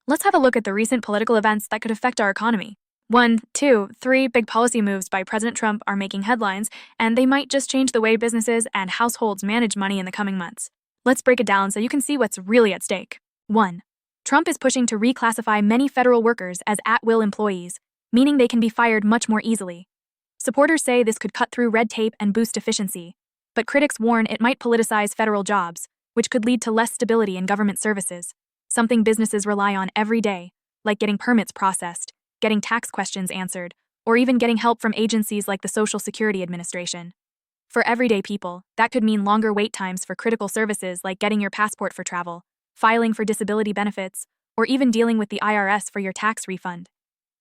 Let's have a look at the recent political events that could affect our economy. 1, 2, 3 big policy moves by President Trump are making headlines, and they might just change the way businesses and households manage money in the coming months. Let's break it down so you can see what's really at stake. 1. Trump is pushing to reclassify many federal workers as at-will employees, meaning they can be fired much more easily. Supporters say this could cut through red tape and boost efficiency, but critics warn it might politicize federal jobs, which could lead to less stability in government services, something businesses rely on every day, like getting permits processed, getting tax questions answered, or even getting help from agencies like the Social Security Administration. For everyday people, that could mean longer wait times for critical services like getting your passport for travel, filing for disability benefits, or even dealing with the IRS for your tax refund.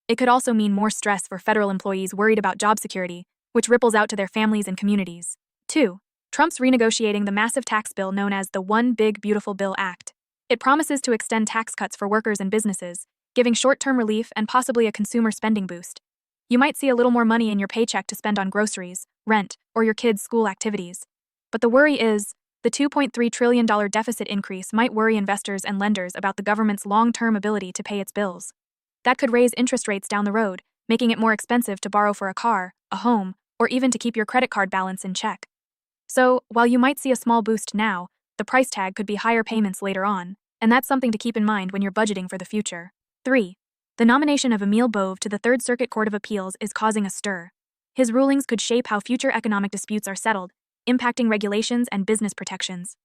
It could also mean more stress for federal employees worried about job security, which ripples out to their families and communities. 2. Trump's renegotiating the massive tax bill known as the One Big Beautiful Bill Act. It promises to extend tax cuts for workers and businesses, giving short-term relief and possibly a consumer spending boost. You might see a little more money in your paycheck to spend on groceries, rent, or your kids' school activities. But the worry is, the $2.3 trillion deficit increase might worry investors and lenders about the government's long-term ability to pay its bills. That could raise interest rates down the road, making it more expensive to borrow for a car, a home, or even to keep your credit card balance in check. So, while you might see a small boost now, the price tag could be higher payments later on, and that's something to keep in mind when you're budgeting for the future. 3. The nomination of Emil Bove to the Third Circuit Court of Appeals is causing a stir. His rulings could shape how future economic disputes are settled, impacting regulations and business protections.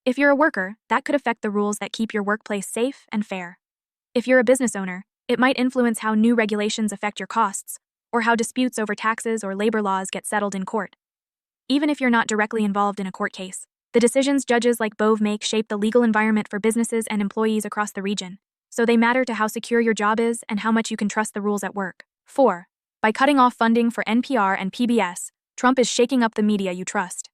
If you're a worker, that could affect the rules that keep your workplace safe and fair. If you're a business owner, it might influence how new regulations affect your costs, or how disputes over taxes or labor laws get settled in court. Even if you're not directly involved in a court case, the decisions judges like Bove make shape the legal environment for businesses and employees across the region, so they matter to how secure your job is and how much you can trust the rules at work. 4. By cutting off funding for NPR and PBS, Trump is shaking up the media you trust.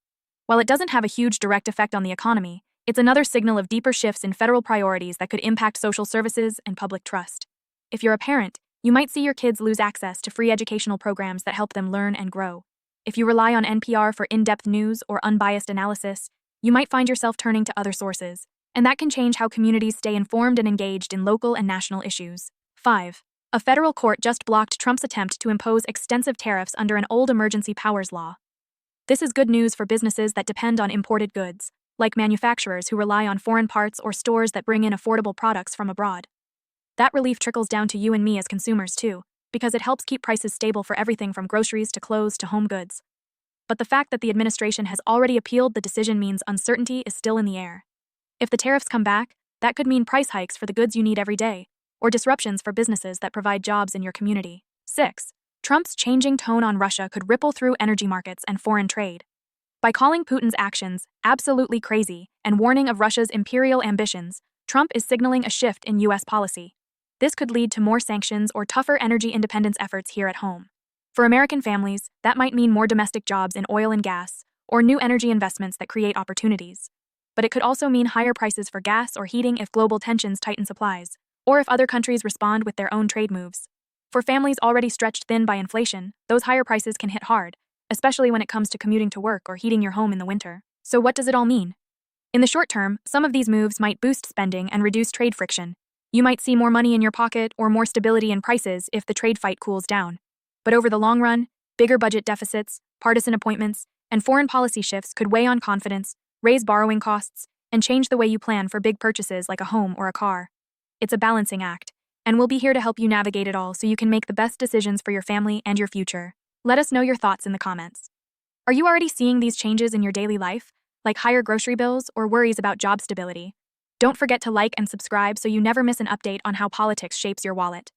While it doesn't have a huge direct effect on the economy, it's another signal of deeper shifts in federal priorities that could impact social services and public trust. If you're a parent, you might see your kids lose access to free educational programs that help them learn and grow. If you rely on NPR for in-depth news or unbiased analysis, you might find yourself turning to other sources, and that can change how communities stay informed and engaged in local and national issues. 5. A federal court just blocked Trump's attempt to impose extensive tariffs under an old emergency powers law. This is good news for businesses that depend on imported goods, like manufacturers who rely on foreign parts or stores that bring in affordable products from abroad. That relief trickles down to you and me as consumers too, because it helps keep prices stable for everything from groceries to clothes to home goods. But the fact that the administration has already appealed the decision means uncertainty is still in the air. If the tariffs come back, that could mean price hikes for the goods you need every day, or disruptions for businesses that provide jobs in your community. 6. Trump's changing tone on Russia could ripple through energy markets and foreign trade. By calling Putin's actions absolutely crazy and warning of Russia's imperial ambitions, Trump is signaling a shift in U.S. policy. This could lead to more sanctions or tougher energy independence efforts here at home. For American families, that might mean more domestic jobs in oil and gas, or new energy investments that create opportunities. But it could also mean higher prices for gas or heating if global tensions tighten supplies, or if other countries respond with their own trade moves. For families already stretched thin by inflation, those higher prices can hit hard, especially when it comes to commuting to work or heating your home in the winter. So what does it all mean? In the short term, some of these moves might boost spending and reduce trade friction. You might see more money in your pocket or more stability in prices if the trade fight cools down. But over the long run, bigger budget deficits, partisan appointments, and foreign policy shifts could weigh on confidence, raise borrowing costs, and change the way you plan for big purchases like a home or a car. It's a balancing act, and we'll be here to help you navigate it all so you can make the best decisions for your family and your future. Let us know your thoughts in the comments. Are you already seeing these changes in your daily life, like higher grocery bills or worries about job stability? Don't forget to like and subscribe so you never miss an update on how politics shapes your wallet.